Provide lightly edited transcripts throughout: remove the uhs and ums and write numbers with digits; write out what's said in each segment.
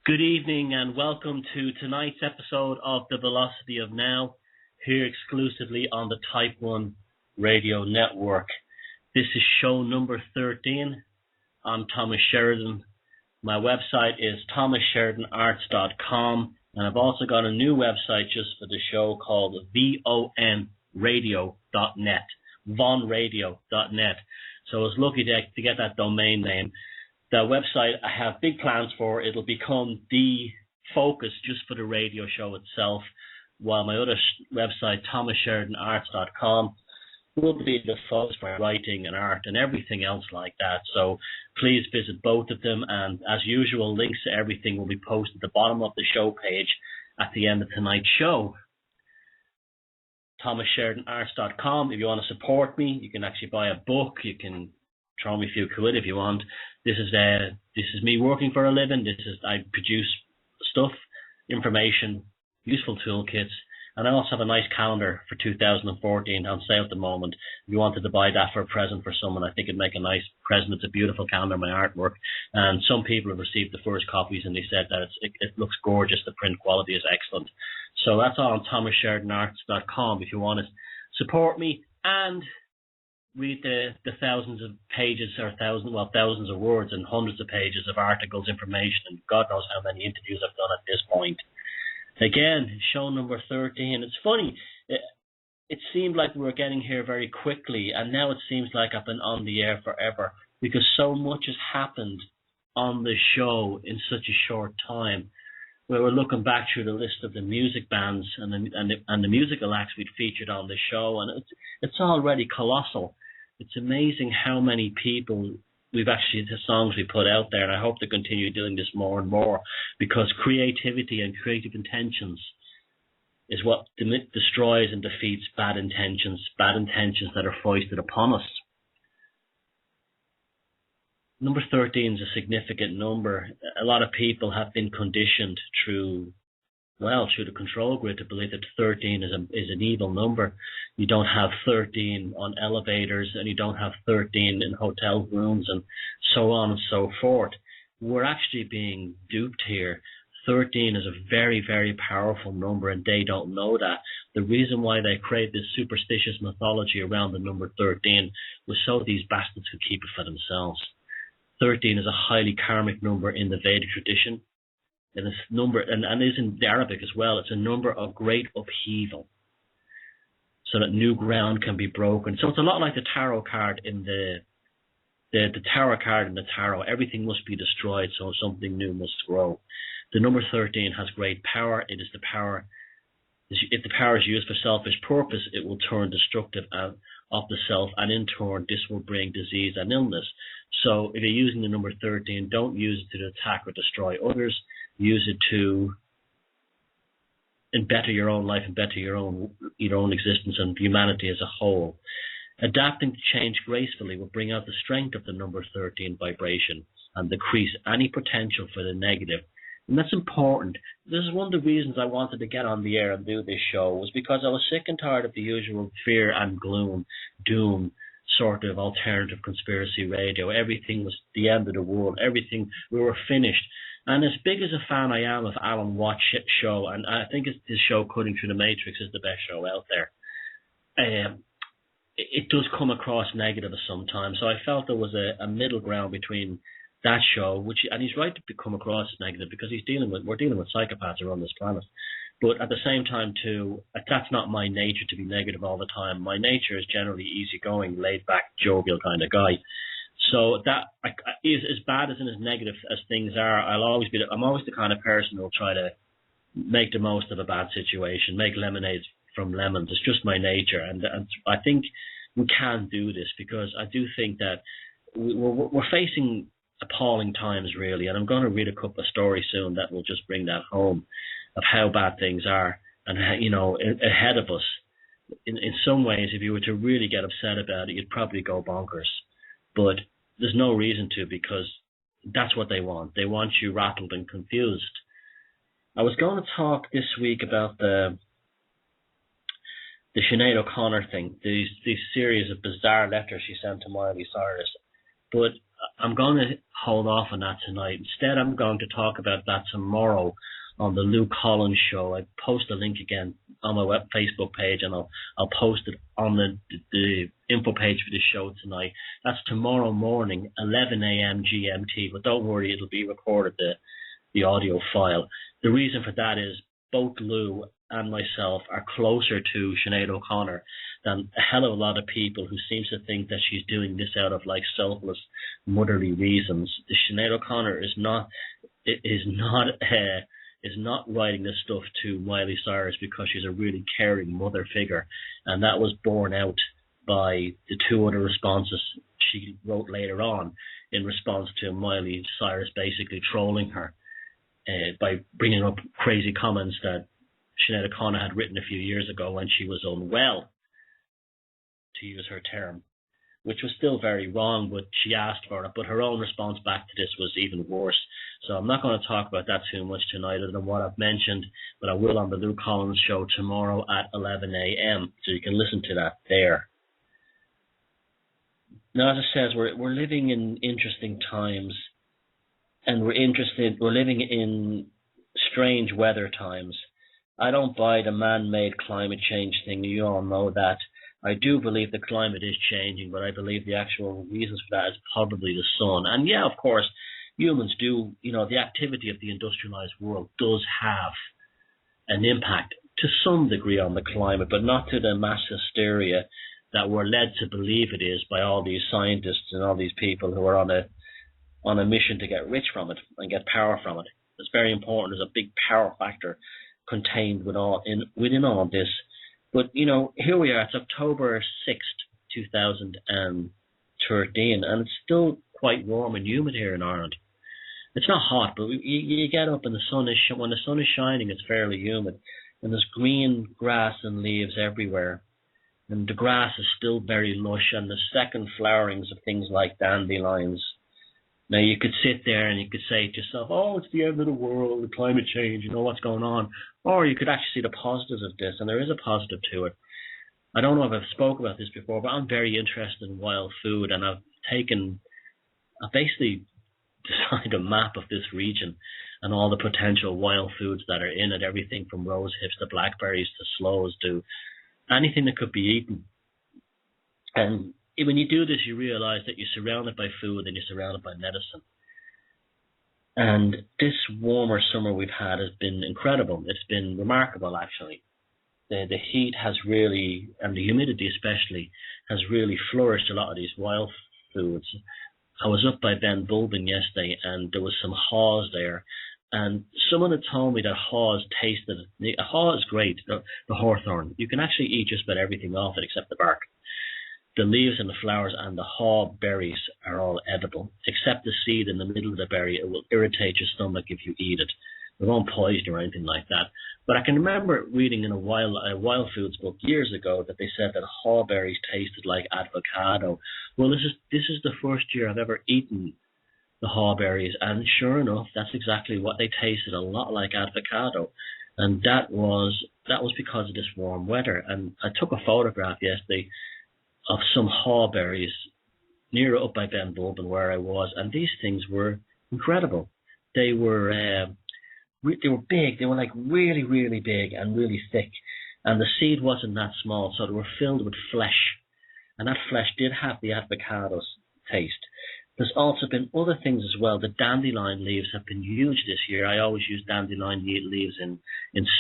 Good evening and welcome to tonight's episode of The Velocity of Now, here exclusively on the Type 1 Radio Network. This is show number 13. I'm Thomas Sheridan. My website is thomassheridanarts.com, and I've also got a new website just for the show called vonradio.net, vonradio.net. So I was lucky to get that domain name. The website I have big plans for. It'll become the focus just for the radio show itself, while my other website, thomassheridanarts.com, will be the focus for writing and art and everything else like that. So please visit both of them, and as usual, links to everything will be posted at the bottom of the show page at the end of tonight's show. thomassheridanarts.com. If you want to support me, you can actually buy a book. You can throw me a few quid if you want. This is me working for a living. I produce stuff, information, useful toolkits, and I also have a nice calendar for 2014 on sale at the moment. If you wanted to buy that for a present for someone, I think it'd make a nice present. It's a beautiful calendar, my artwork, and some people have received the first copies and they said that it looks gorgeous. The print quality is excellent. So that's all on thomassheridanarts.com if you want to support me and read the thousands of pages or thousands of words and hundreds of pages of articles, information, and God knows how many interviews I've done at this point. Again, show number 13. It's funny. It seemed like we were getting here very quickly, and now it seems like I've been on the air forever because so much has happened on the show in such a short time. We were looking back through the list of the music bands and the musical acts we'd featured on the show, and it's already colossal. It's amazing how many people the songs we put out there, and I hope to continue doing this more and more, because creativity and creative intentions is what destroys and defeats bad intentions that are foisted upon us. Number 13 is a significant number. A lot of people have been conditioned through the control grid to believe that 13 is an evil number. You don't have 13 on elevators, and you don't have 13 in hotel rooms, and so on and so forth. We're actually being duped here. 13 is a very, very powerful number, and they don't know that. The reason why they create this superstitious mythology around the number 13 was so these bastards could keep it for themselves. 13 is a highly karmic number in the Vedic tradition. And this number, and is in the Arabic as well, it's a number of great upheaval, so that new ground can be broken. So it's a lot like the tarot card in the tarot card in the tarot. Everything must be destroyed, so something new must grow. The number 13 has great power. It is the power. If the power is used for selfish purpose, it will turn destructive out of the self, and in turn, this will bring disease and illness. So if you're using the number 13, don't use it to attack or destroy others. Use it to better your own life and better your own existence and humanity as a whole. Adapting to change gracefully will bring out the strength of the number 13 vibration and decrease any potential for the negative. And that's important. This is one of the reasons I wanted to get on the air and do this show, was because I was sick and tired of the usual fear and gloom, doom, sort of alternative conspiracy radio. Everything was the end of the world. Everything, we were finished. And as big as a fan I am of Alan Watts' show, and I think his show Cutting Through the Matrix is the best show out there, it does come across negative sometimes. So I felt there was a middle ground between that show, and he's right to come across as negative because we're dealing with psychopaths around this planet. But at the same time, too, that's not my nature to be negative all the time. My nature is generally easygoing, laid-back, jovial kind of guy. So that is as bad as and as negative as things are. I'm always the kind of person who'll try to make the most of a bad situation, make lemonade from lemons. It's just my nature, and I think we can do this because I do think that we're facing appalling times, really. And I'm going to read a couple of stories soon that will just bring that home of how bad things are, and how, ahead of us. In some ways, if you were to really get upset about it, you'd probably go bonkers. But there's no reason to, because that's what they want. They want you rattled and confused. I was going to talk this week about the Sinead O'Connor thing, these series of bizarre letters she sent to Miley Cyrus. But I'm going to hold off on that tonight. Instead, I'm going to talk about that tomorrow on the Lou Collins show. I post a link again on my Facebook page, and I'll post it on the info page for the show tonight. That's tomorrow morning, 11 a.m. GMT. But don't worry, it'll be recorded, the audio file. The reason for that is both Lou and myself are closer to Sinead O'Connor than a hell of a lot of people who seems to think that she's doing this out of like selfless motherly reasons. Sinead O'Connor is not writing this stuff to Miley Cyrus because she's a really caring mother figure, and that was borne out by the two other responses she wrote later on in response to Miley Cyrus basically trolling her by bringing up crazy comments that Sinead O'Connor had written a few years ago when she was unwell, to use her term, which was still very wrong, but she asked for it. But her own response back to this was even worse. So I'm not going to talk about that too much tonight other than what I've mentioned, but I will on the Lou Collins show tomorrow at 11 a.m. So you can listen to that there. Now, as I says, we're living in interesting times, and we're living in strange weather times. I don't buy the man-made climate change thing. You all know that. I do believe the climate is changing, but I believe the actual reasons for that is probably the sun. And yeah, of course, humans do, the activity of the industrialized world does have an impact to some degree on the climate, but not to the mass hysteria that we're led to believe it is by all these scientists and all these people who are on a mission to get rich from it and get power from it. It's very important. There's a big power factor contained within all of this. But, here we are. It's October 6th, 2013, and it's still quite warm and humid here in Ireland. It's not hot, but you get up and when the sun is shining, it's fairly humid. And there's green grass and leaves everywhere. And the grass is still very lush, and the second flowerings of things like dandelions. Now, you could sit there and you could say to yourself, oh, it's the end of the world, the climate change, what's going on. Or you could actually see the positives of this, and there is a positive to it. I don't know if I've spoken about this before, but I'm very interested in wild food, and I've basically designed a map of this region and all the potential wild foods that are in it, everything from rose hips to blackberries to sloes to anything that could be eaten. And when you do this, you realize that you're surrounded by food and you're surrounded by medicine. And this warmer summer we've had has been incredible. It's been remarkable, actually. The heat has really, and the humidity especially, has really flourished a lot of these wild foods. I was up by Ben Bulbin yesterday, and there was some haws there. And someone had told me that haws tasted. A haw is great, the hawthorn. You can actually eat just about everything off it except the bark. The leaves and the flowers and the haw berries are all edible, except the seed in the middle of the berry. It will irritate your stomach if you eat it. It won't poison you or anything like that. But I can remember reading in a wild foods book years ago that they said that haw berries tasted like avocado. Well, this is the first year I've ever eaten the haw berries, and sure enough, that's exactly what they tasted, a lot like avocado. And that was because of this warm weather. And I took a photograph yesterday of some haw berries near up by Ben Bulbin where I was, and these things were incredible. They were big. They were like really, really big and really thick, and the seed wasn't that small, so they were filled with flesh, and that flesh did have the avocado taste. There's also been other things as well. The dandelion leaves have been huge this year. I always use dandelion leaves in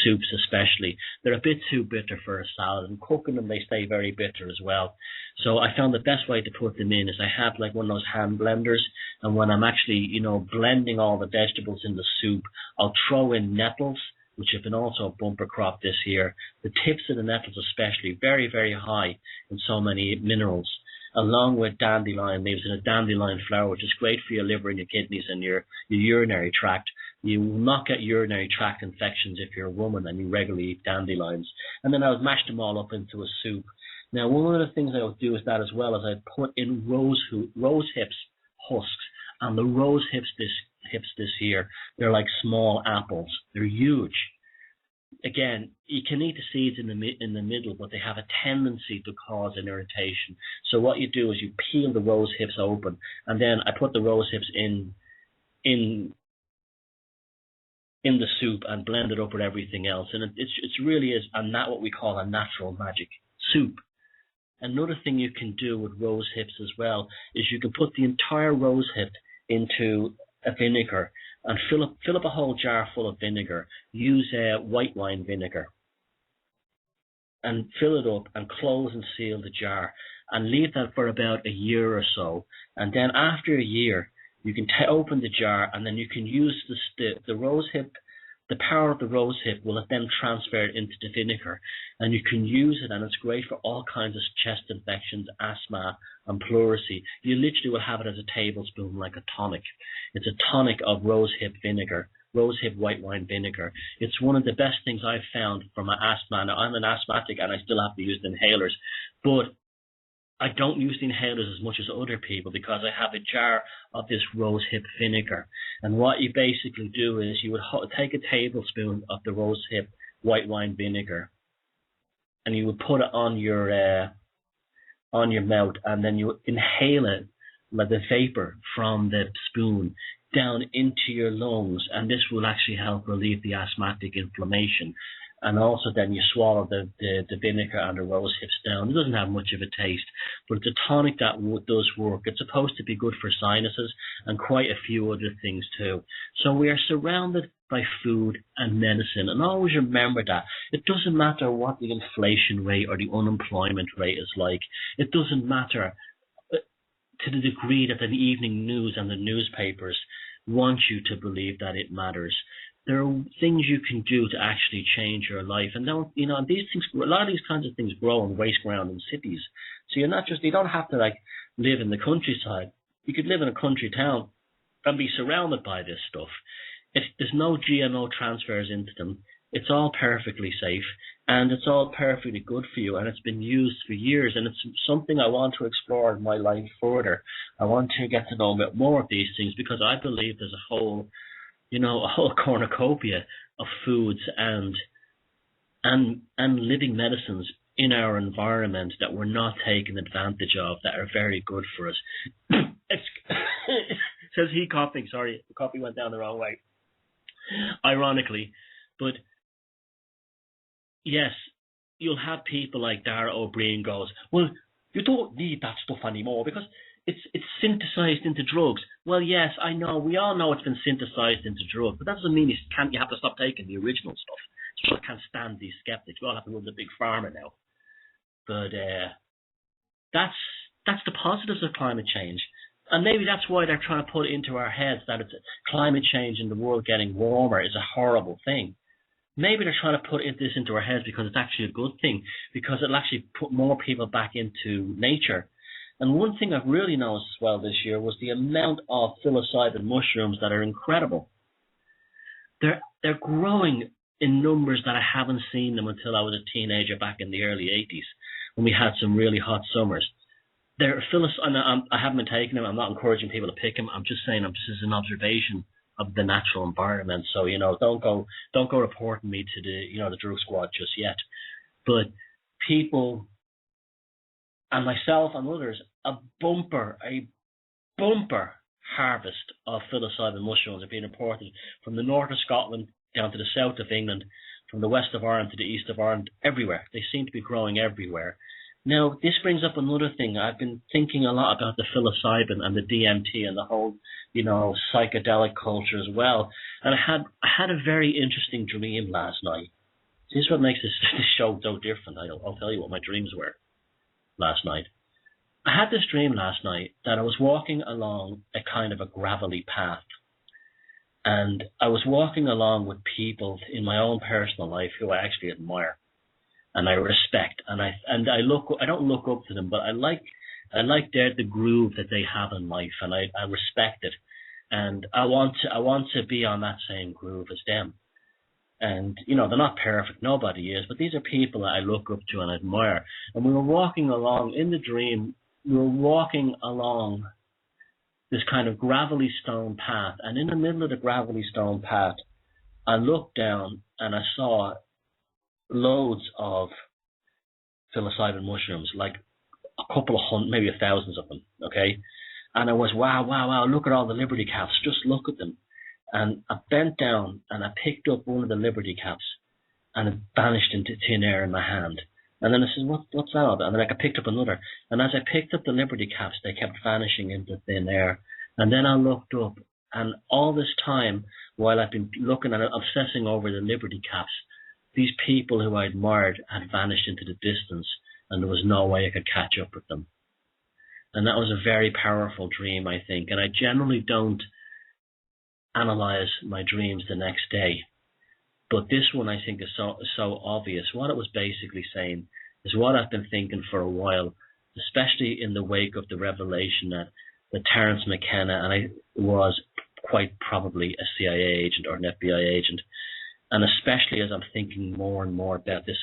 soups especially. They're a bit too bitter for a salad, and cooking them they stay very bitter as well. So I found the best way to put them in is I have like one of those hand blenders, and when I'm actually, blending all the vegetables in the soup, I'll throw in nettles, which have been also a bumper crop this year. The tips of the nettles especially, very, very high in so many minerals, along with dandelion leaves and a dandelion flower, which is great for your liver and your kidneys and your urinary tract. You will not get urinary tract infections if you're a woman and you regularly eat dandelions. And then I would mash them all up into a soup. Now, one of the things I would do with that as well is I'd put in rose hips husks. And the rose hips this year, they're like small apples. They're huge. again, you can eat the seeds in the middle, but they have a tendency to cause an irritation. So what you do is you peel the rose hips open, and then I put the rose hips in the soup and blend it up with everything else. And it's really is what we call a natural magic soup. Another thing you can do with rose hips as well is you can put the entire rose hip into a vinegar and fill up a whole jar full of vinegar. Use white wine vinegar and fill it up and close and seal the jar and leave that for about a year or so. And then after a year, you can open the jar, and then you can use the rose hip. The power of the rose hip will then transfer into the vinegar, and you can use it, and it's great for all kinds of chest infections, asthma, and pleurisy. You literally will have it as a tablespoon, like a tonic. It's a tonic of rose hip vinegar, rose hip white wine vinegar. It's one of the best things I've found for my asthma. Now, I'm an asthmatic, and I still have to use the inhalers, but I don't use the inhalers as much as other people because I have a jar of this rose hip vinegar. And what you basically do is you would take a tablespoon of the rose hip white wine vinegar, and you would put it on your mouth, and then you inhale it, like the vapor from the spoon, down into your lungs, and this will actually help relieve the asthmatic inflammation. And also then you swallow the vinegar and the rose hips down. It doesn't have much of a taste, but it's a tonic that does work. It's supposed to be good for sinuses and quite a few other things too. So we are surrounded by food and medicine. And always remember that. It doesn't matter what the inflation rate or the unemployment rate is like. It doesn't matter to the degree that the evening news and the newspapers want you to believe that it matters. There are things you can do to actually change your life, and these things. A lot of these kinds of things grow on waste ground in cities. So you don't have to live in the countryside. You could live in a country town and be surrounded by this stuff. There's no GMO transfers into them. It's all perfectly safe, and it's all perfectly good for you, and it's been used for years, and it's something I want to explore in my life further. I want to get to know a bit more of these things because I believe there's a whole cornucopia of foods and living medicines in our environment that we're not taking advantage of, that are very good for us. Says he coughing. Sorry, the coffee went down the wrong way. Ironically, but yes, you'll have people like Dara O'Brien goes, well, you don't need that stuff anymore because it's synthesized into drugs. Well, yes, I know. We all know it's been synthesized into drugs, but that doesn't mean you have to stop taking the original stuff. So I can't stand these skeptics. We all have to run the big pharma now. But that's the positives of climate change. And maybe that's why they're trying to put it into our heads that it's climate change and the world getting warmer is a horrible thing. Maybe they're trying to put this into our heads because it's actually a good thing, because it'll actually put more people back into nature. And one thing I've really noticed as well this year was the amount of psilocybin mushrooms that are incredible. They're growing in numbers that I haven't seen them until I was a teenager back in the early 80s when we had some really hot summers. I haven't been taking them. I'm not encouraging people to pick them. I'm just saying this is an observation of the natural environment. So don't go reporting me to the drug squad just yet. But people and myself and others, a bumper harvest of psilocybin mushrooms are being reported from the north of Scotland down to the south of England, from the west of Ireland to the east of Ireland, everywhere. They seem to be growing everywhere. Now, this brings up another thing. I've been thinking a lot about the psilocybin and the DMT and the whole, psychedelic culture as well. And I had a very interesting dream last night. This is what makes this show so different. I'll tell you what my dreams were last night. I had this dream last night that I was walking along a kind of a gravelly path. And I was walking along with people in my own personal life who I actually admire and I respect. And I don't look up to them, but I like the groove that they have in life, and I respect it. And I want to be on that same groove as them. And, they're not perfect, nobody is, but these are people that I look up to and admire. And we were walking along, in the dream, we were walking along this kind of gravelly stone path. And in the middle of the gravelly stone path, I looked down and I saw loads of psilocybin mushrooms, like a couple of hundred, maybe thousands of them, okay? And I was, wow, look at all the Liberty caps, just look at them. And I bent down and I picked up one of the Liberty caps and it vanished into thin air in my hand. And then I said, what's that about? And then I picked up another. And as I picked up the Liberty caps, they kept vanishing into thin air. And then I looked up, and all this time, while I've been looking and obsessing over the Liberty caps, these people who I admired had vanished into the distance, and there was no way I could catch up with them. And that was a very powerful dream, I think. And I generally don't analyze my dreams the next day. But this one, I think, is so obvious. What it was basically saying is what I've been thinking for a while, especially in the wake of the revelation that Terence McKenna, and I was quite probably a CIA agent or an FBI agent, and especially as I'm thinking more and more about this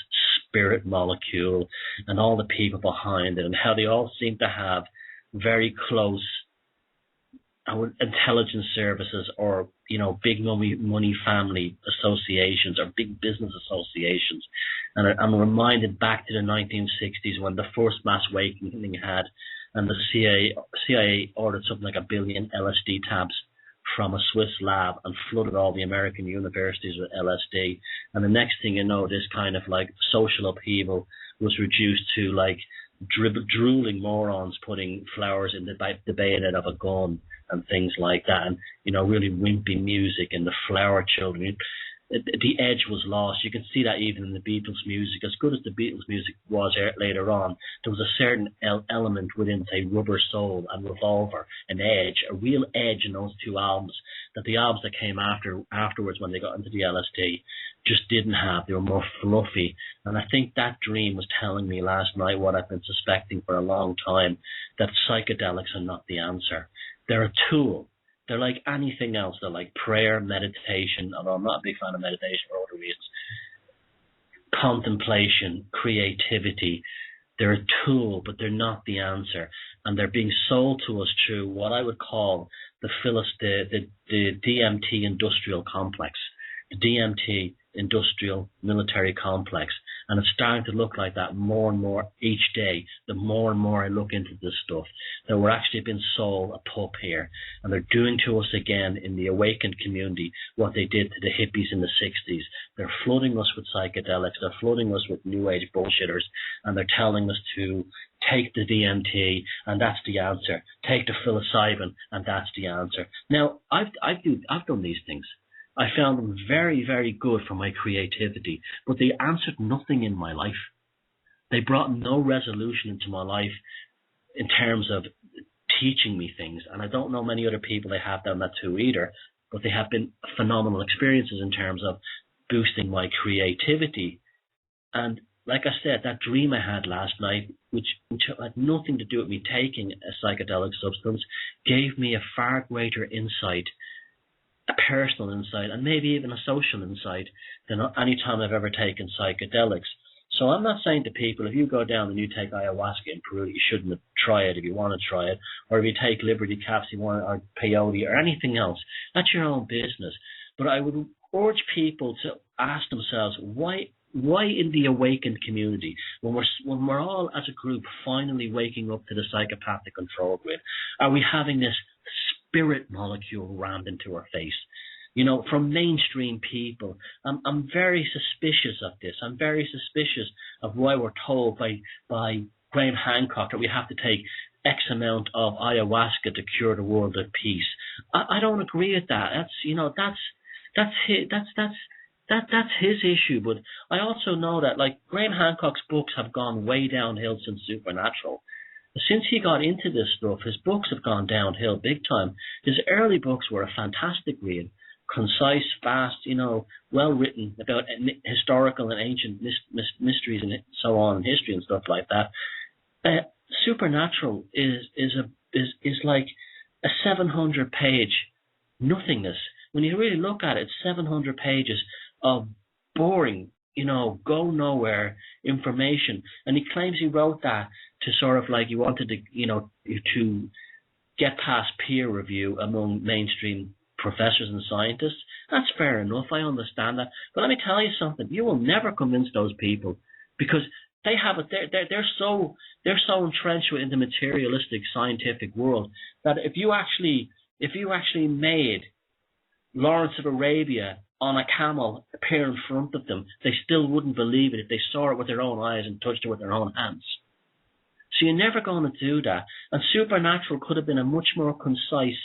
spirit molecule and all the people behind it and how they all seem to have very close intelligence services or, big money family associations or big business associations. And I'm reminded back to the 1960s when the first mass awakening had, and the CIA ordered something like 1 billion LSD tabs from a Swiss lab and flooded all the American universities with LSD. And the next thing you know, this kind of like social upheaval was reduced to like drooling morons putting flowers in the bayonet of a gun and things like that, and really wimpy music and the flower children. The edge was lost. You can see that even in the Beatles' music. As good as the Beatles' music was later on, there was a certain element within, say, Rubber Soul and Revolver, an edge, a real edge in those two albums that the albums that came afterwards when they got into the LSD just didn't have. They were more fluffy. And I think that dream was telling me last night what I've been suspecting for a long time, that psychedelics are not the answer. They're a tool. They're like anything else. They're like prayer, meditation, although I'm not a big fan of meditation for other reasons. Contemplation, creativity. They're a tool, but they're not the answer. And they're being sold to us through what I would call the DMT industrial complex. The DMT industrial military complex. And it's starting to look like that more and more each day. The more and more I look into this stuff, that we're actually being sold a pup here. And they're doing to us again in the awakened community what they did to the hippies in the 60s. They're flooding us with psychedelics. They're flooding us with new age bullshitters. And they're telling us to take the DMT and that's the answer. Take the psilocybin and that's the answer. Now, I've done these things. I found them very, very good for my creativity, but they answered nothing in my life. They brought no resolution into my life in terms of teaching me things. And I don't know many other people that have done that too either, but they have been phenomenal experiences in terms of boosting my creativity. And like I said, that dream I had last night, which had nothing to do with me taking a psychedelic substance, gave me a far greater insight, a personal insight, and maybe even a social insight than any time I've ever taken psychedelics. So I'm not saying to people, if you go down and you take ayahuasca in Peru, you shouldn't try it if you want to try it, or if you take Liberty caps, or peyote, or anything else. That's your own business. But I would urge people to ask themselves, why in the awakened community, when we're all as a group finally waking up to the psychopathic control grid, are we having this spirit molecule rammed into our face? From mainstream people. I'm very suspicious of this. I'm very suspicious of why we're told by Graham Hancock that we have to take X amount of ayahuasca to cure the world at peace. I don't agree with that. That's his issue. But I also know that Graham Hancock's books have gone way downhill since Supernatural. Since he got into this stuff, his books have gone downhill big time. His early books were a fantastic read, concise, fast, well written about historical and ancient mysteries and so on, and history and stuff like that. Supernatural is like a 700-page nothingness. When you really look at it, 700 pages of boring, go nowhere information. And he claims he wrote that to sort of he wanted to, to get past peer review among mainstream professors and scientists. That's fair enough. I understand that. But let me tell you something. You will never convince those people because they have it. They're so entrenched within the materialistic scientific world that if you actually made Lawrence of Arabia on a camel appear in front of them, they still wouldn't believe it if they saw it with their own eyes and touched it with their own hands. So you're never going to do that. And Supernatural could have been a much more concise,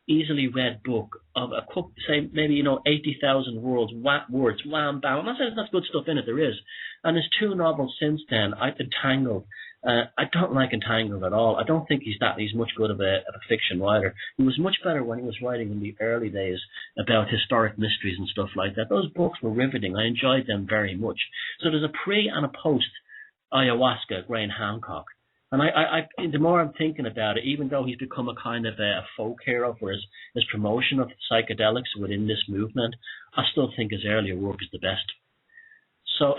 easily read book of a couple, say maybe 80,000 words, wham, bam. I'm not saying there's not good stuff in it. There is. And there's 2 novels since then. I've Entangled. I don't like Entangled at all. I don't think he's much good of a fiction writer. He was much better when he was writing in the early days about historic mysteries and stuff like that. Those books were riveting. I enjoyed them very much. So there's a pre and a post ayahuasca, Graham Hancock. And I the more I'm thinking about it, even though he's become a kind of a folk hero for his promotion of psychedelics within this movement, I still think his earlier work is the best. So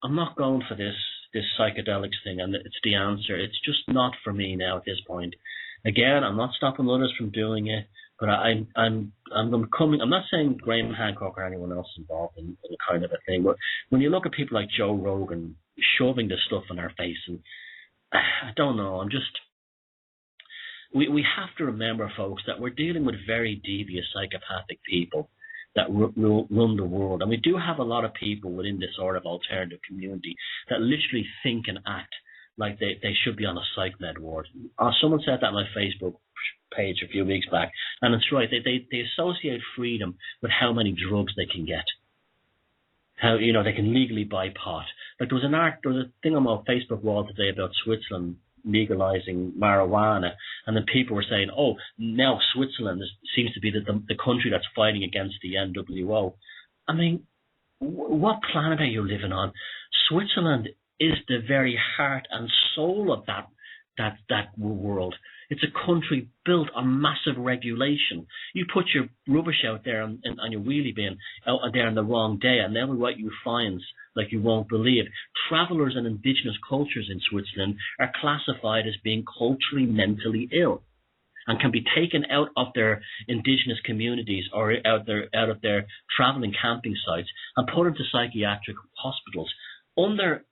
I'm not going for this psychedelics thing, and it's the answer. It's just not for me now at this point. Again, I'm not stopping others from doing it, but I'm coming. I'm not saying Graham Hancock or anyone else involved in kind of a thing, but when you look at people like Joe Rogan shoving this stuff in our face, and I don't know, we have to remember, folks, that we're dealing with very devious psychopathic people that run the world. And we do have a lot of people within this sort of alternative community that literally think and act like they should be on a psych med ward. Someone said that on my Facebook page a few weeks back, and it's right. They associate freedom with how many drugs they can get. How they can legally buy pot. Like there was a thing on my Facebook wall today about Switzerland legalizing marijuana, and then people were saying, "Oh, now Switzerland seems to be the country that's fighting against the NWO." I mean, what planet are you living on? Switzerland is the very heart and soul of that world. It's a country built on massive regulation. You put your rubbish out there on your wheelie bin out there on the wrong day, and they'll write you fines like you won't believe. Travelers and indigenous cultures in Switzerland are classified as being culturally mentally ill and can be taken out of their indigenous communities or out of their traveling camping sites and put into psychiatric hospitals under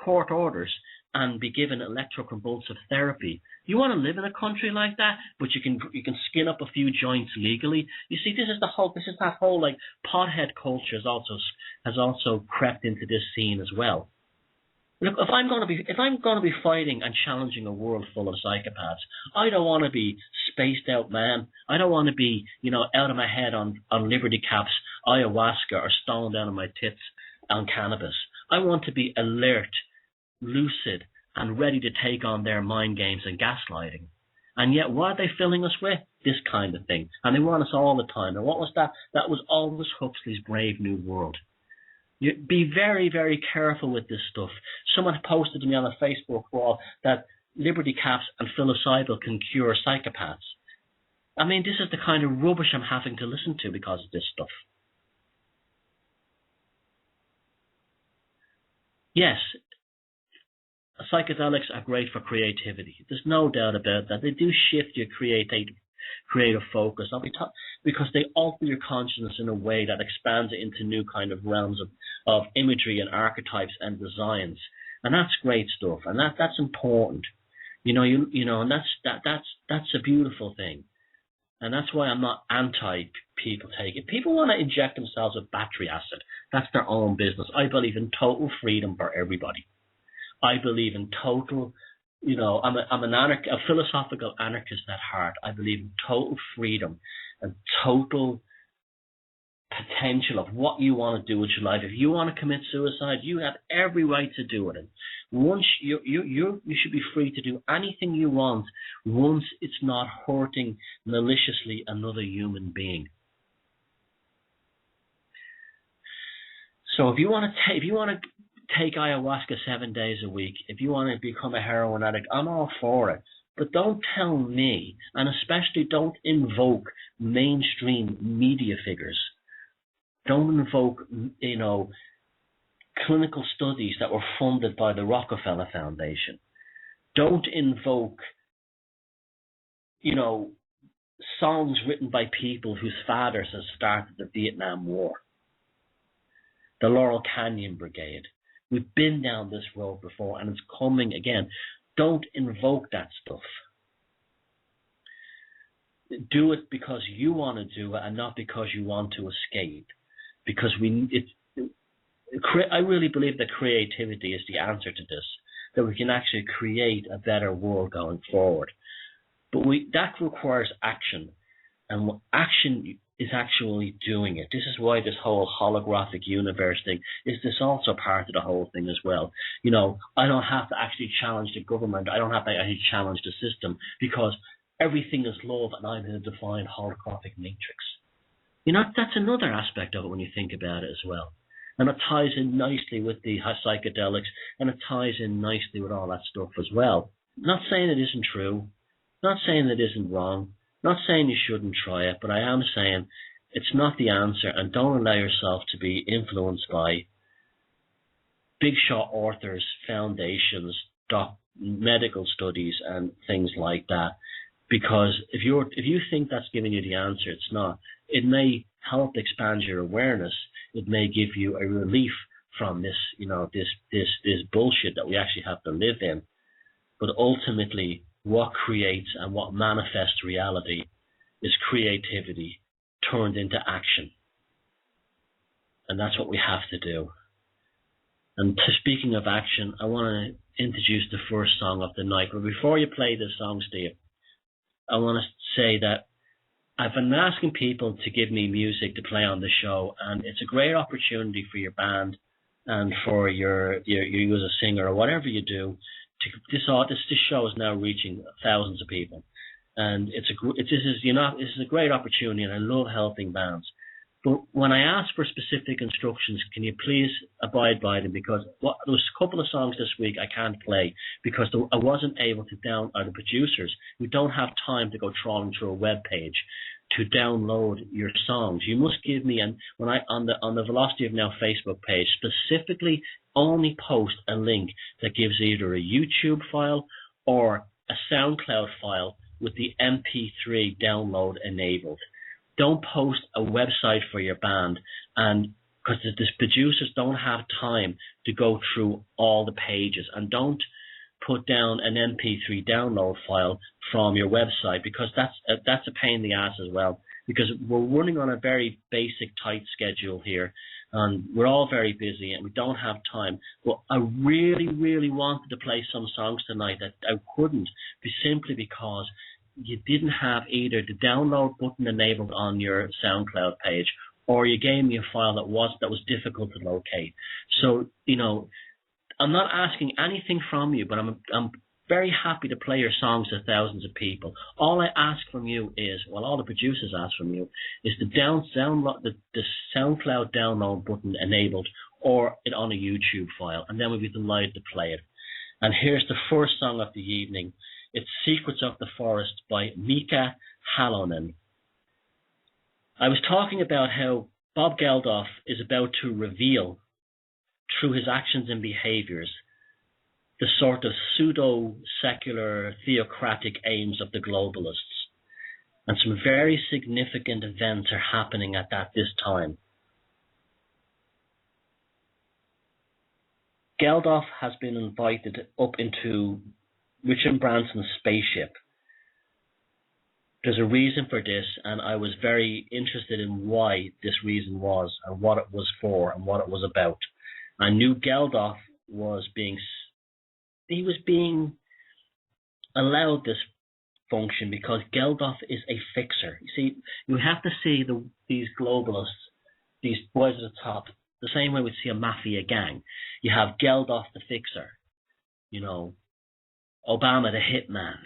court orders and be given electroconvulsive therapy. You want to live in a country like that, but you can skin up a few joints legally. You see, this is that whole like pothead culture has also crept into this scene as well. Look, if I'm going to be fighting and challenging a world full of psychopaths, I don't want to be spaced out, man. I don't want to be out of my head on liberty caps, ayahuasca, or stoned down on my tits on cannabis. I want to be alert, lucid, and ready to take on their mind games and gaslighting. And yet, what are they filling us with? This kind of thing. And they want us all the time. And what was that? That was Aldous Huxley's Brave New World. You be very, very careful with this stuff. Someone posted to me on a Facebook wall that liberty caps and psilocybin can cure psychopaths. I mean, this is the kind of rubbish I'm having to listen to because of this stuff. Yes, psychedelics are great for creativity. There's no doubt about that. They do shift your creative focus because they alter your consciousness in a way that expands it into new kind of realms of imagery and archetypes and designs. And that's great stuff. And that's important. And that's a beautiful thing. And that's why I'm not anti people taking it. People want to inject themselves with battery acid. That's their own business. I believe in total freedom for everybody. I believe in total, I'm a philosophical anarchist at heart. I believe in total freedom and total potential of what you want to do with your life. If you want to commit suicide, you have every right to do it. And once you should be free to do anything you want once it's not hurting maliciously another human being. So if you want to take ayahuasca 7 days a week, if you want to become a heroin addict, I'm all for it. But don't tell me, and especially don't invoke mainstream media figures. Don't invoke, clinical studies that were funded by the Rockefeller Foundation. Don't invoke, songs written by people whose fathers had started the Vietnam War. The Laurel Canyon Brigade. We've been down this road before, and it's coming again. Don't invoke that stuff. Do it because you want to do it, and not because you want to escape. Because I really believe that creativity is the answer to this. That we can actually create a better world going forward. But that requires action, and action is actually doing it. This is why this whole holographic universe thing is also part of the whole thing as well. You know, I don't have to actually challenge the government. I don't have to actually challenge the system, because everything is love and I'm in a defined holographic matrix. You know, that's another aspect of it when you think about it as well. And it ties in nicely with the psychedelics, and it ties in nicely with all that stuff as well. Not saying it isn't true. Not saying it isn't wrong. Not saying you shouldn't try it, but I am saying it's not the answer, and don't allow yourself to be influenced by big shot authors, foundations, medical studies, and things like that. Because if you think that's giving you the answer, it's not. It may help expand your awareness. It may give you a relief from this, you know, this bullshit that we actually have to live in. But ultimately, what creates and what manifests reality is creativity turned into action. And that's what we have to do. And speaking of action, I want to introduce the first song of the night. But before you play this song, Steve, I want to say that I've been asking people to give me music to play on the show, and it's a great opportunity for your band and for you as a singer or whatever you do. This show is now reaching thousands of people, and this is a great opportunity, and I love helping bands. But when I ask for specific instructions, can you please abide by them? Because there was a couple of songs this week I can't play because I wasn't able to the producers. We don't have time to go trawling through a web page to download your songs. You must give me, and when on the Velocity of Now Facebook page, specifically only post a link that gives either a YouTube file or a SoundCloud file with the MP3 download enabled. Don't post a website for your band, and because the producers don't have time to go through all the pages, and don't put down an MP3 download file from your website, because that's a pain in the ass as well, because we're running on a very basic, tight schedule here, and we're all very busy and we don't have time. But I really, really wanted to play some songs tonight that I couldn't, simply because you didn't have either the download button enabled on your SoundCloud page, or you gave me a file that was difficult to locate. So, you know, I'm not asking anything from you, but I'm very happy to play your songs to thousands of people. All I ask from you is, well, all the producers ask from you, is the SoundCloud download button enabled, or it on a YouTube file, and then we'll be delighted to play it. And here's the first song of the evening. It's Secrets of the Forest by Mika, Halonen. I was talking about how Bob Geldof is about to reveal, through his actions and behaviors, the sort of pseudo-secular theocratic aims of the globalists. And some very significant events are happening at this time. Geldof has been invited up into Richard Branson's spaceship. There's a reason for this, and I was very interested in why this reason was, and what it was for, and what it was about. I knew Geldof was being allowed this function because Geldof is a fixer. You see, you have to see these globalists, these boys at the top, the same way we see a mafia gang. You have Geldof the fixer, you know, Obama the hitman,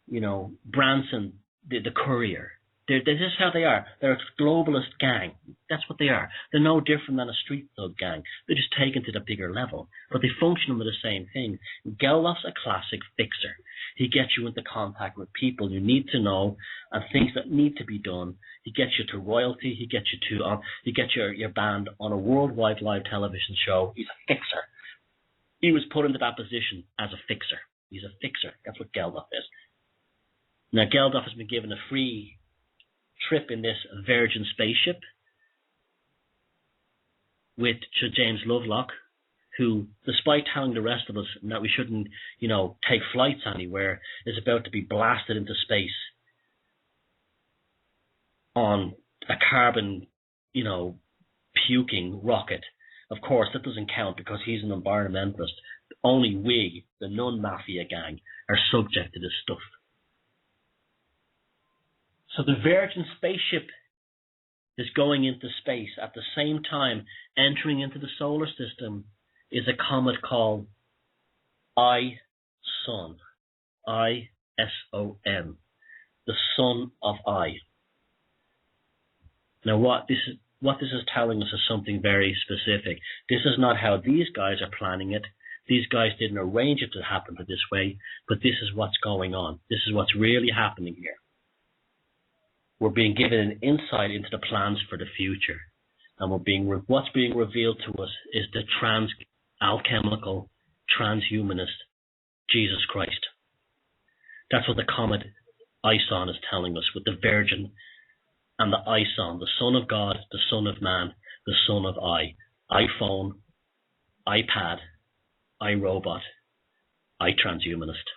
you know, Branson the courier. This is how they are. They're a globalist gang. That's what they are. They're no different than a street thug gang. They're just taken to the bigger level. But they function with the same thing. Geldof's a classic fixer. He gets you into contact with people you need to know and things that need to be done. He gets you to royalty. He gets your band on a worldwide live television show. He's a fixer. He was put into that position as a fixer. He's a fixer. That's what Geldof is. Now, Geldof has been given a free trip in this Virgin spaceship with James Lovelock, who, despite telling the rest of us that we shouldn't, take flights anywhere, is about to be blasted into space on a carbon, puking rocket. Of course, that doesn't count because he's an environmentalist. Only we, the non-mafia gang, are subject to this stuff. So the Virgin spaceship is going into space. At the same time, entering into the solar system is a comet called ISON. ISON. The son of I. Now what this is telling us is something very specific. This is not how these guys are planning it. These guys didn't arrange it to happen this way, but this is what's going on. This is what's really happening here. We're being given an insight into the plans for the future. And what's being revealed to us is the alchemical, transhumanist Jesus Christ. That's what the Comet ISON is telling us, with the Virgin and the ISON, the Son of God, the Son of Man, the Son of I. iPhone, iPad, iRobot, iTranshumanist.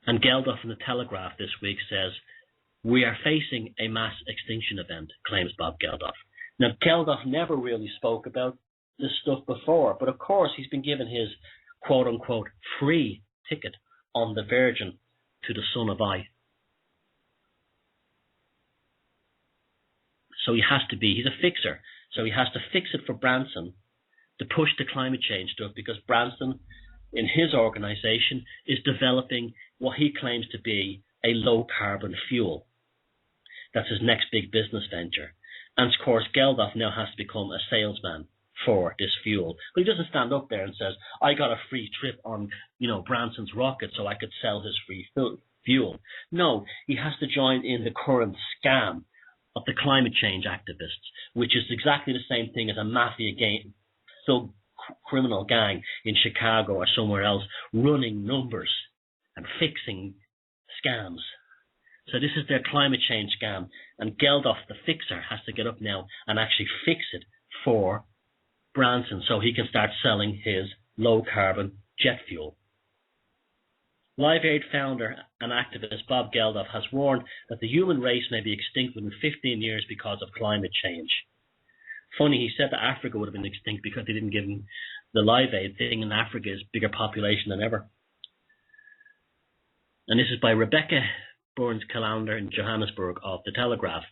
And Geldof in the Telegraph this week says, "We are facing a mass extinction event," claims Bob Geldof. Now, Geldof never really spoke about this stuff before, but of course he's been given his quote-unquote free ticket on the Virgin to the Son of I. So he's a fixer, so he has to fix it for Branson to push the climate change stuff, because Branson, in his organization, is developing what he claims to be a low-carbon fuel. That's his next big business venture. And of course, Geldof now has to become a salesman for this fuel. But he doesn't stand up there and says, "I got a free trip on, Branson's rocket so I could sell his free fuel." No, he has to join in the current scam of the climate change activists, which is exactly the same thing as a mafia gang, criminal gang in Chicago or somewhere else, running numbers and fixing scams. So this is their climate change scam, and Geldof, the fixer, has to get up now and actually fix it for Branson so he can start selling his low-carbon jet fuel. Live Aid founder and activist Bob Geldof has warned that the human race may be extinct within 15 years because of climate change. Funny, he said that Africa would have been extinct because they didn't give him the Live Aid thing, and Africa is bigger population than ever. And this is by Rebecca Burns-Callender in Johannesburg of The Telegraph.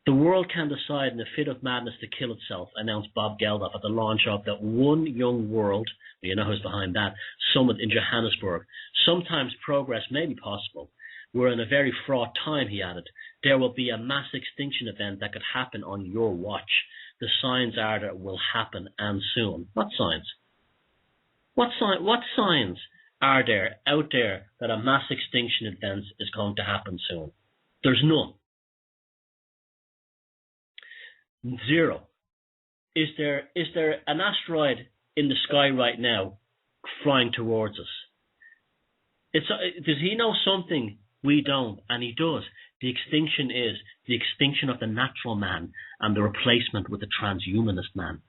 "The world can decide in a fit of madness to kill itself," announced Bob Geldof at the launch of the One Young World, you know who's behind that, summit in Johannesburg. "Sometimes progress may be possible. We're in a very fraught time," he added. "There will be a mass extinction event that could happen on your watch. The signs are that it will happen, and soon." What signs? What signs are there out there that a mass extinction event is going to happen soon? There's none. Zero. Is there an asteroid in the sky right now flying towards us? Does he know something we don't? And he does. The extinction is the extinction of the natural man and the replacement with the transhumanist man.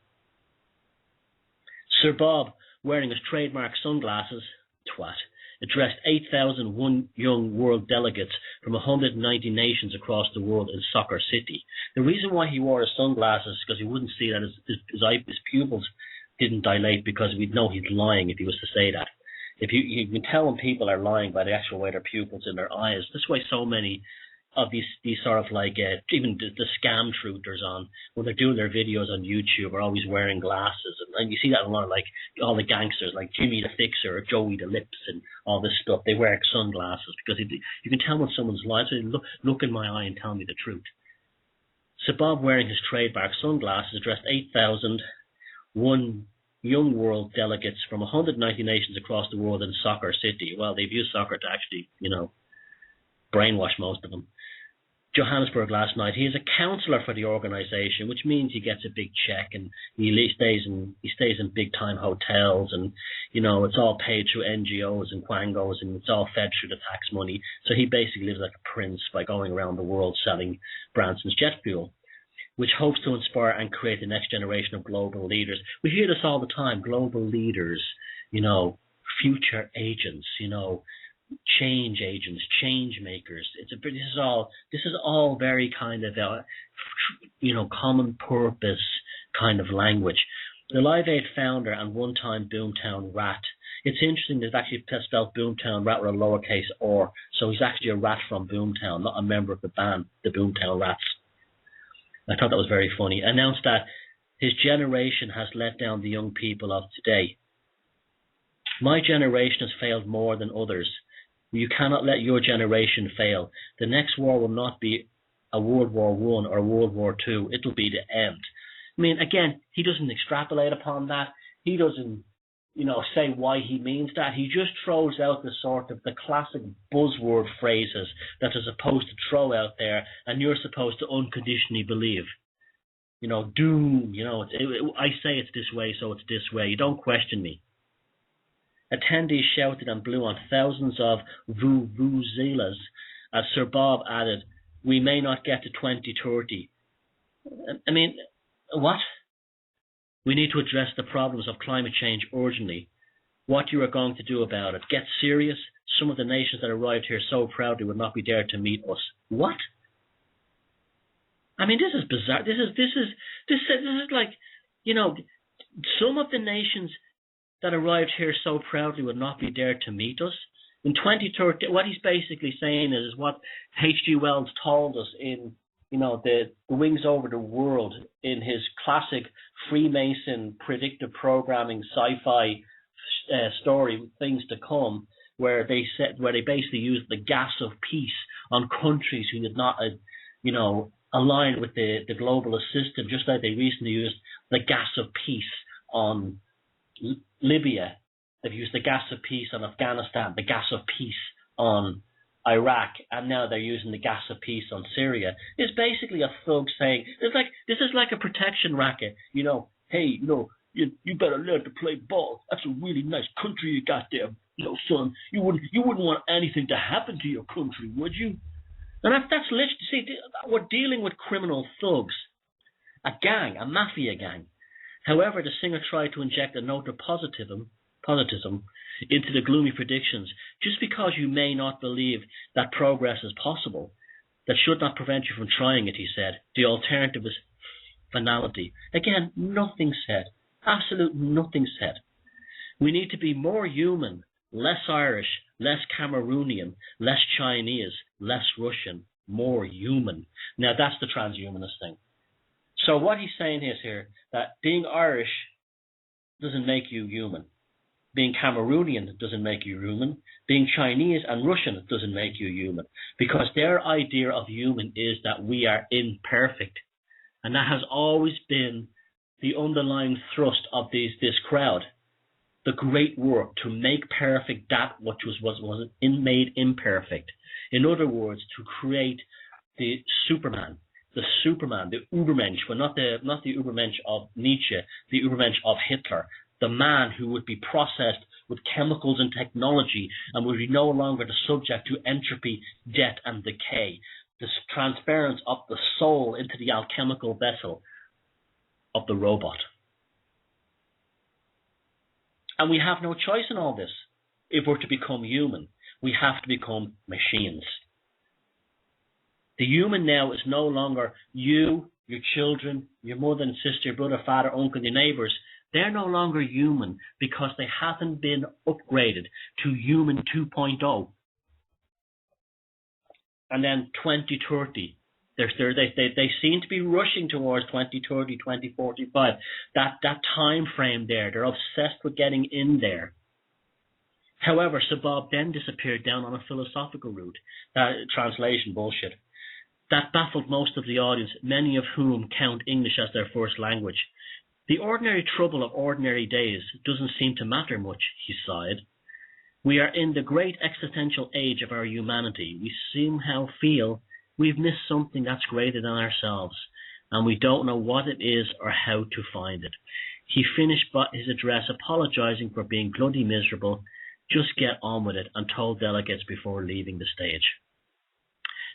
Sir Bob, wearing his trademark sunglasses, addressed 8,001 young world delegates from 190 nations across the world in Soccer City. The reason why he wore his sunglasses is because he wouldn't see that his pupils didn't dilate, because we'd know he's lying if he was to say that. If you can tell when people are lying by the actual way their pupils in their eyes. That's why so many of these sort of even the scam truthers when they're doing their videos on YouTube are always wearing glasses, and you see that a lot of all the gangsters like Jimmy the Fixer or Joey the Lips and all this stuff. They wear sunglasses because you can tell when someone's lying. So look in my eye and tell me the truth. So Bob, wearing his trademark sunglasses, addressed 8,001 young world delegates from 190 nations across the world in Soccer City. Well, they've used soccer to actually, brainwash most of them. Johannesburg last night. He is a counsellor for the organisation, which means he gets a big check and he stays in big time hotels, and it's all paid through NGOs and quangos, and it's all fed through the tax money. So he basically lives like a prince by going around the world selling Branson's jet fuel, which hopes to inspire and create the next generation of global leaders. We hear this all the time: global leaders, future agents, change agents, change makers. This is all very kind of common purpose kind of language. The Live Aid founder and one-time Boomtown rat. It's interesting that it's actually spelled Boomtown rat with a lowercase r, so he's actually a rat from Boomtown, not a member of the band, the Boomtown Rats. I thought that was very funny. Announced that his generation has let down the young people of today. My generation has failed more than others. You cannot let your generation fail. The next war will not be a World War I or World War II. It'll be the end. I mean, again, he doesn't extrapolate upon that. He doesn't, say why he means that. He just throws out the classic buzzword phrases that are supposed to throw out there, and you're supposed to unconditionally believe. Doom. I say it's this way, so it's this way. You don't question me. Attendees shouted and blew on thousands of vuvuzelas as Sir Bob added, "We may not get to 2030. I mean, what? We need to address the problems of climate change urgently. What you are going to do about it? Get serious? Some of the nations that arrived here so proudly would not be there to meet us." What? I mean, this is bizarre. This is like, some of the nations that arrived here so proudly would not be there to meet us. In 2030, what he's basically saying is what H.G. Wells told us in, the Wings Over the World, in his classic Freemason predictive programming sci-fi story, Things to Come, where they basically used the gas of peace on countries who did not, align with the globalist system, just like they recently used the gas of peace on Libya. They've used the gas of peace on Afghanistan, the gas of peace on Iraq, and now they're using the gas of peace on Syria. It's basically a thug saying, this is like a protection racket. Hey, you better learn to play ball. That's a really nice country you got there, son. You wouldn't want anything to happen to your country, would you? And that's literally, see, we're dealing with criminal thugs, a gang, a mafia gang. However, the singer tried to inject a note of positivism into the gloomy predictions. Just because you may not believe that progress is possible, that should not prevent you from trying it, he said. The alternative is finality. Again, nothing said. Absolute nothing said. We need to be more human, less Irish, less Cameroonian, less Chinese, less Russian, more human. Now, that's the transhumanist thing. So what he's saying is here that being Irish doesn't make you human. Being Cameroonian doesn't make you human. Being Chinese and Russian doesn't make you human. Because their idea of human is that we are imperfect. And that has always been the underlying thrust of this crowd. The great work to make perfect that which was made imperfect. In other words, to create the Superman, the Übermensch, but not the Übermensch of Nietzsche, the Übermensch of Hitler, the man who would be processed with chemicals and technology and would be no longer the subject to entropy, death, and decay. This transference of the soul into the alchemical vessel of the robot. And we have no choice in all this. If we're to become human, we have to become machines. The human now is no longer you, your children, your mother and sister, your brother, father, uncle, your neighbors. They're no longer human because they haven't been upgraded to human 2.0. And then 2030. They seem to be rushing towards 2030, 2045. That time frame there, they're obsessed with getting in there. However, Sabab then disappeared down on a philosophical route. That translation bullshit. That baffled most of the audience, many of whom count English as their first language. The ordinary trouble of ordinary days doesn't seem to matter much, he sighed. We are in the great existential age of our humanity. We somehow feel We've missed something that's greater than ourselves, and we don't know what it is or how to find it. He finished his address apologizing for being bloody miserable. Just get on with it, and told delegates before leaving the stage.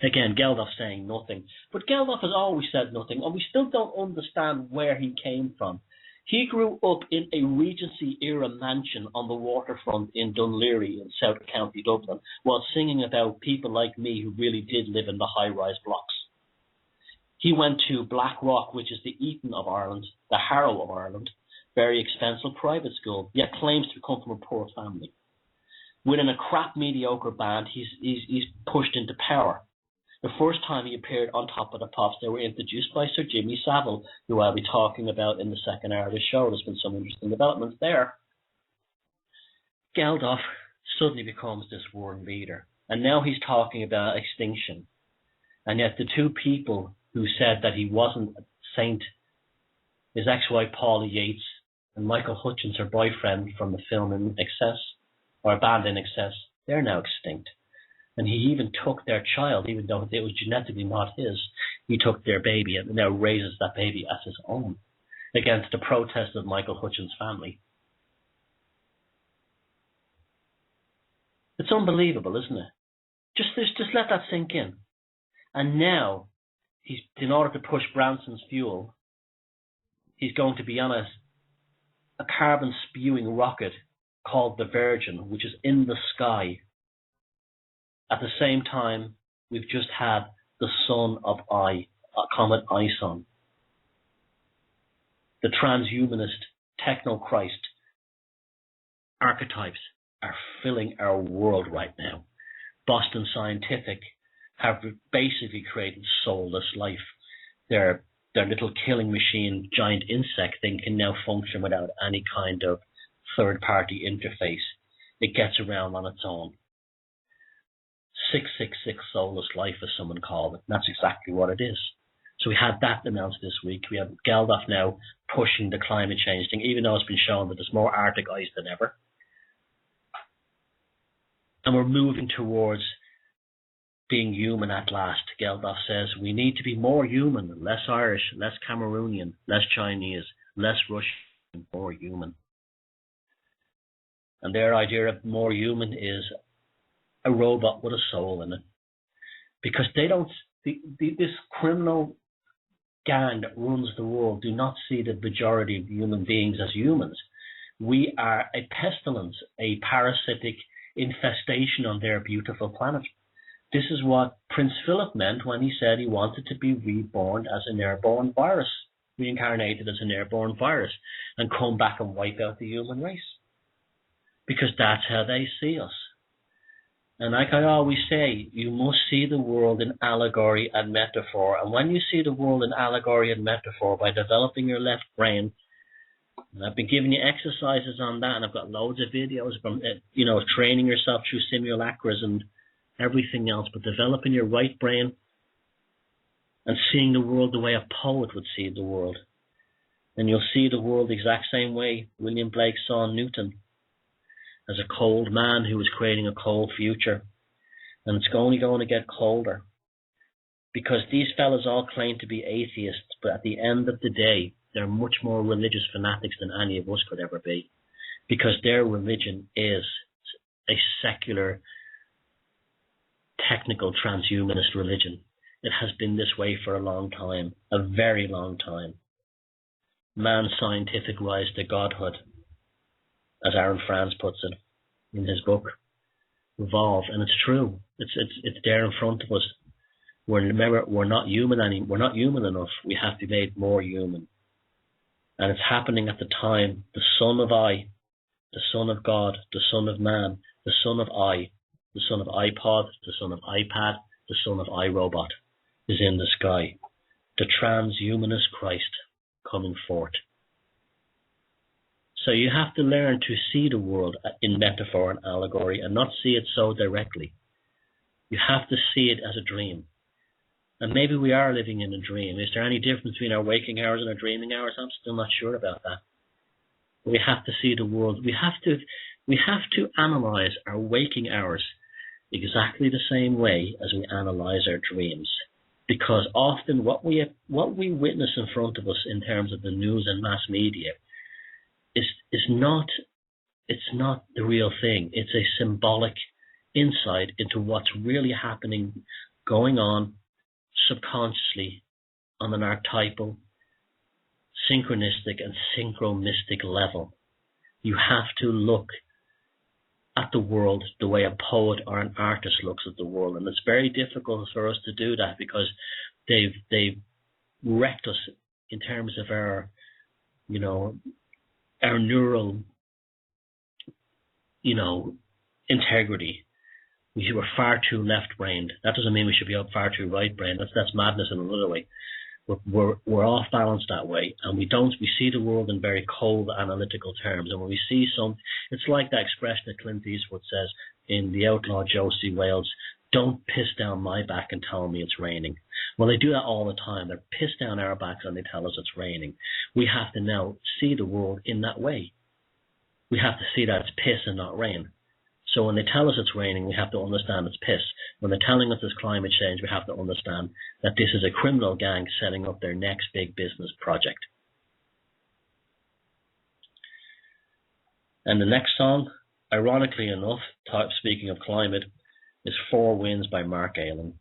Again, Geldof saying nothing. But Geldof has always said nothing, and we still don't understand where he came from. He grew up in a Regency-era mansion on the waterfront in Dunleary in South County Dublin, while singing about people like me who really did live in the high-rise blocks. He went to Blackrock, which is the Eton of Ireland, the Harrow of Ireland, very expensive private school, yet claims to come from a poor family. Within a crap, mediocre band, he's pushed into power. The first time he appeared on Top of the Pops, they were introduced by Sir Jimmy Savile, who I'll be talking about in the second hour of the show. There's been some interesting developments there. Geldof suddenly becomes this world leader, and now he's talking about extinction. And yet the two people who said that he wasn't a saint, his ex-wife Paula Yates and Michael Hutchins, her boyfriend from the film In Excess, or Band In Excess, they're now extinct. And he even took their child, even though it was genetically not his. He took their baby and now raises that baby as his own, against the protest of Michael Hutchins' family. It's unbelievable, isn't it? Just let that sink in. And now, in order to push Branson's fuel, he's going to be on a carbon-spewing rocket called the Virgin, which is in the sky. At the same time, we've just had the son of Comet ISON. The transhumanist techno-Christ archetypes are filling our world right now. Boston Scientific have basically created soulless life. Their little killing machine, giant insect thing, can now function without any kind of third-party interface. It gets around on its own. 666 soulless life, as someone called it. And that's exactly what it is. So we had that announced this week. We have Geldof now pushing the climate change thing, even though it's been shown that there's more Arctic ice than ever. And we're moving towards being human at last. Geldof says we need to be more human, less Irish, less Cameroonian, less Chinese, less Russian, more human. And their idea of more human is a robot with a soul in it. Because they don't, this criminal gang that runs the world do not see the majority of human beings as humans. We are a pestilence, a parasitic infestation on their beautiful planet. This is what Prince Philip meant when he said he wanted to be reborn as an airborne virus, reincarnated as an airborne virus, and come back and wipe out the human race. Because that's how they see us. And like I always say, you must see the world in allegory and metaphor. And when you see the world in allegory and metaphor by developing your left brain, and I've been giving you exercises on that, and I've got loads of videos from, training yourself through simulacras and everything else, but developing your right brain and seeing the world the way a poet would see the world. And you'll see the world the exact same way William Blake saw Newton, as a cold man who was creating a cold future. And it's only going to get colder. Because these fellas all claim to be atheists, but at the end of the day, they're much more religious fanatics than any of us could ever be. Because their religion is a secular, technical, transhumanist religion. It has been this way for a long time, a very long time. Man's scientific rise to godhood, as Aaron Franz puts it in his book, Evolve, and it's true. It's there in front of us. We're not human anymore. We're not human enough. We have to be made more human, and it's happening at the time. The Son of I, the Son of God, the Son of Man, the Son of I, the Son of iPod, the Son of iPad, the Son of iRobot is in the sky. The transhumanist Christ coming forth. So you have to learn to see the world in metaphor and allegory and not see it so directly. You have to see it as a dream. And maybe we are living in a dream. Is there any difference between our waking hours and our dreaming hours? I'm still not sure about that. But we have to see the world. We have to analyze our waking hours exactly the same way as we analyze our dreams. because often what we witness in front of us in terms of the news and mass media is not the real thing. It's a symbolic insight into what's really happening, going on subconsciously on an archetypal, synchronistic and synchromistic level. You have to look at the world the way a poet or an artist looks at the world, and it's very difficult for us to do that because they've wrecked us in terms of our neural integrity. We were far too left-brained. That doesn't mean we should be far too right-brained. That's madness in another way. We're off balance that way, and we see the world in very cold analytical terms. And when we see it's like that expression that Clint Eastwood says in The Outlaw Josie Wales, "Don't piss down my back and tell me it's raining." Well, they do that all the time. They're piss down our backs and they tell us it's raining. We have to now see the world in that way. We have to see that it's piss and not rain. So when they tell us it's raining, we have to understand it's piss. When they're telling us it's climate change, we have to understand that this is a criminal gang setting up their next big business project. And the next song, ironically enough, speaking of climate, is Four Winds by Mark Ayling.